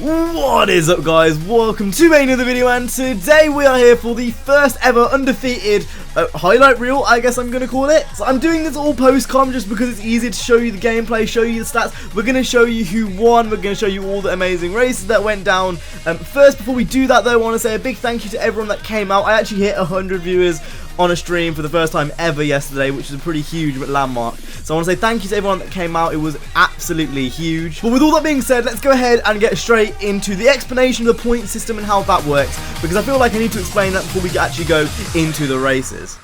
What is up, guys? Welcome to another video, and today we are here for the first ever undefeated highlight reel, I guess I'm going to call it. So I'm doing this all post-com just because it's easier to show you the gameplay, show you the stats. We're going to show you who won, we're going to show you all the amazing races that went down. First, before we do that though, I want to say a big thank you to everyone that came out. I actually hit 100 viewers on a stream for the first time ever yesterday, which is a pretty huge landmark. So I want to say thank you to everyone that came out. It was absolutely huge. But with all that being said, let's go ahead and get straight into the explanation of the point system and how that works, because I feel like I need to explain that before we actually go into the races.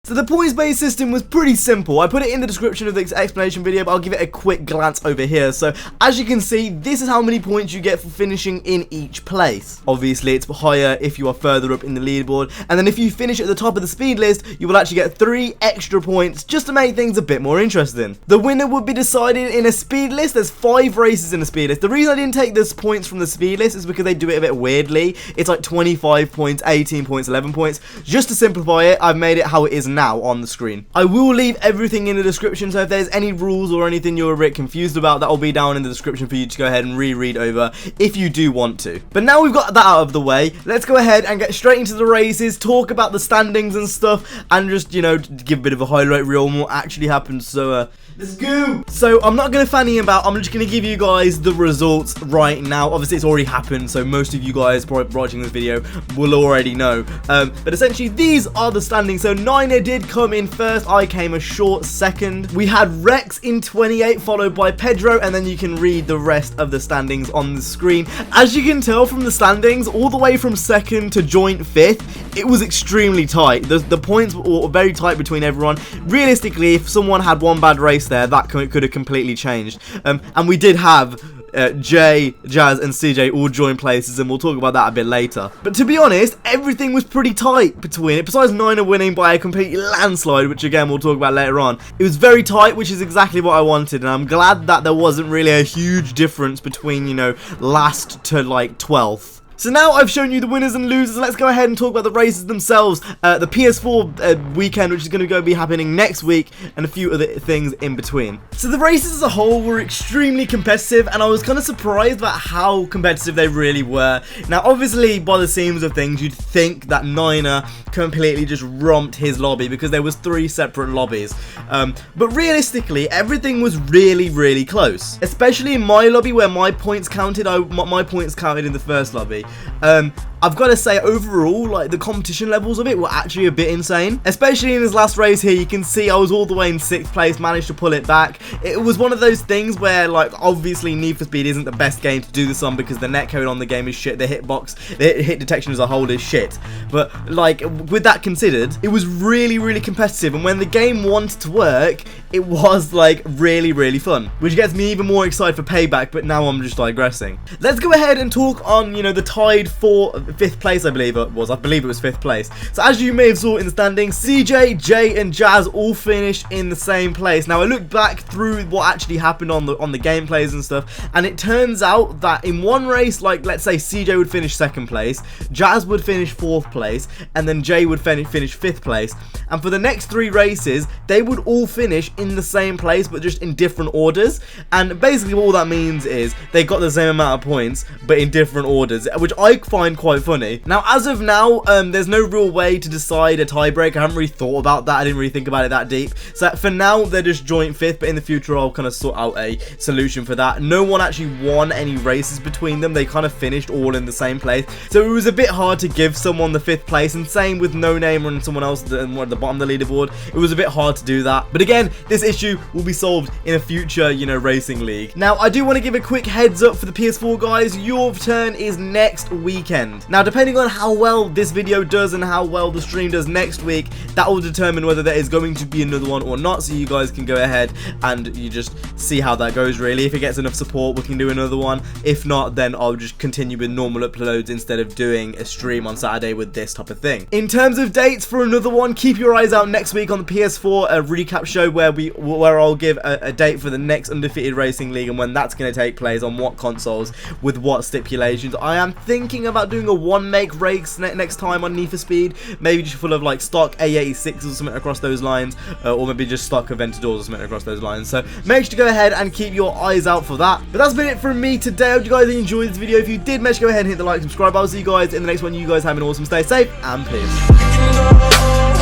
So the points-based system was pretty simple. I put it in the description of this explanation video, but I'll give it a quick glance over here. So as you can see, this is how many points you get for finishing in each place. Obviously, it's higher if you are further up in the leaderboard. And then if you finish at the top of the speed list, you will actually get 3 extra points just to make things a bit more interesting. The winner would be decided in a speed list. There's 5 races in a speed list. The reason I didn't take those points from the speed list is because they do it a bit weirdly. It's like 25 points, 18 points, 11 points. Just to simplify it, I've made it how it is now on the screen. I will leave everything in the description, so if there's any rules or anything you're a bit confused about, that will be down in the description for you to go ahead and reread over if you do want to. But now we've got that out of the way, let's go ahead and get straight into the races, talk about the standings and stuff, and just, you know, give a bit of a highlight reel on what actually happened. So let's go. So I'm not going to fanny about, I'm just going to give you guys the results right now. Obviously it's already happened, so most of you guys probably watching this video will already know. But essentially these are the standings. So Niner did come in first, I came a short second. We had Rex in 28, followed by Pedro, and then you can read the rest of the standings on the screen. As you can tell from the standings, all the way from second to joint 5th, it was extremely tight. The points were very tight between everyone. Realistically, if someone had one bad race there, that could have completely changed. And we did have Jay, Jazz and CJ all join places, and we'll talk about that a bit later. But to be honest, everything was pretty tight between it, besides Niner winning by a complete landslide, which again we'll talk about later on. It was very tight, which is exactly what I wanted, and I'm glad that there wasn't really a huge difference between, you know, last to like 12th. So now I've shown you the winners and losers, let's go ahead and talk about the races themselves. The PS4 weekend, which is going to be happening next week, and a few other things in between. So the races as a whole were extremely competitive, and I was kind of surprised about how competitive they really were. Now obviously, by the seams of things, you'd think that Niner completely just romped his lobby, because there was 3 separate lobbies. But realistically, everything was really close. Especially in my lobby, where my points counted. My points counted in the first lobby. I've got to say, overall, like, the competition levels of it were actually a bit insane. Especially in his last race here, you can see I was all the way in 6th place, managed to pull it back. It was one of those things where, like, obviously Need for Speed isn't the best game to do this on, because the netcode on the game is shit, the hitbox, the hit detection as a whole is shit. But, like, with that considered, it was really competitive, and when the game wanted to work, it was, like, really fun. Which gets me even more excited for Payback, but now I'm just digressing. Let's go ahead and talk on, you know, the tied for 5th place, I believe it was. I believe it was 5th place. So as you may have saw in the standings, CJ, Jay and Jazz all finished in the same place. Now I looked back through what actually happened on the gameplays and stuff, and it turns out that in one race, like let's say CJ would finish 2nd place, Jazz would finish 4th place, and then Jay would finish 5th place. And for the next 3 races, they would all finish in the same place, but just in different orders. And basically all that means is they got the same amount of points, but in different orders, which I find quite funny. Now as of now, there's no real way to decide a tiebreak. I haven't really thought about that. I didn't really think about it that deep. So for now, they're just joint 5th, but in the future I'll kind of sort out a solution for that. No one actually won any races between them. They kind of finished all in the same place, so it was a bit hard to give someone the 5th place, and same with No Name and someone else at the bottom of the leaderboard. It was a bit hard to do that, but again, this issue will be solved in a future, you know, racing league. Now I do want to give a quick heads up for the PS4 guys. Your turn is next weekend. Now depending on how well this video does and how well the stream does next week, that will determine whether there is going to be another one or not, so you guys can go ahead and you just see how that goes really. If it gets enough support, we can do another one. If not, then I'll just continue with normal uploads instead of doing a stream on Saturday with this type of thing. In terms of dates for another one, keep your eyes out next week on the PS4 recap show, where I'll give a date for the next Undefeated Racing League and when that's going to take place, on what consoles, with what stipulations. I am thinking about doing a a one make race next time on Need for Speed, maybe just full of like stock A86s or something across those lines, or maybe just stock Aventadors or something across those lines. So make sure to go ahead and keep your eyes out for that. But that's been it from me today. I hope you guys enjoyed this video. If you did, make sure to go ahead and hit the like, subscribe. I'll see you guys in the next one. You guys have an awesome, stay safe, and peace.